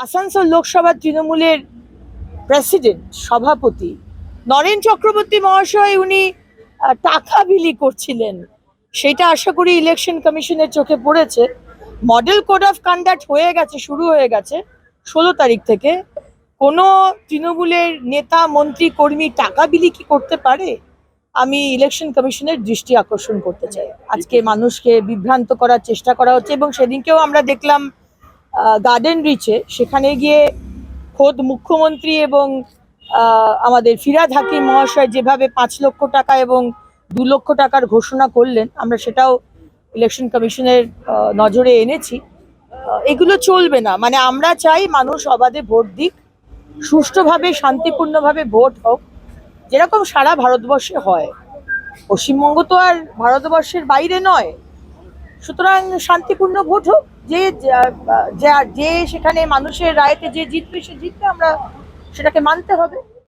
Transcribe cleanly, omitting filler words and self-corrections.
আসানসোল লোকসভা তৃণমূলের প্রেসিডেন্ট সভাপতি নরেন চক্রবর্তী মহাশয় উনি টাকা বিলি করছিলেন, সেটা আশা করি ইলেকশন কমিশনের চোখে পড়েছে। মডেল কোড অফ কন্ডাক্ট হয়ে গেছে, শুরু হয়ে গেছে 16 তারিখ থেকে। কোনো তৃণমূলের নেতা মন্ত্রী কর্মী টাকা বিলি কি করতে পারে? আমি ইলেকশন কমিশনের দৃষ্টি আকর্ষণ করতে চাই। আজকে মানুষকে বিভ্রান্ত করার চেষ্টা করা হচ্ছে এবং সেদিনকেও আমরা দেখলাম গার্ডেন রিচে, সেখানে গিয়ে খোদ মুখ্যমন্ত্রী এবং আমাদের ফিরহাদ হাকিম মহাশয় যেভাবে 5 লক্ষ টাকা এবং 2 লক্ষ টাকার ঘোষণা করলেন, আমরা সেটাও ইলেকশন কমিশনের নজরে এনেছি। এগুলো চলবে না। মানে আমরা চাই মানুষ অবাধে ভোট দিক, সুষ্ঠুভাবে শান্তিপূর্ণভাবে ভোট হোক, যেরকম সারা ভারতবর্ষে হয়। পশ্চিমবঙ্গ তো আর ভারতবর্ষের বাইরে নয়, সুতরাং শান্তিপূর্ণ ভোট হোক। যে সেখানে মানুষের রায়তে যে জিতবে সে জিতবে, আমরা সেটাকে মানতে হবে।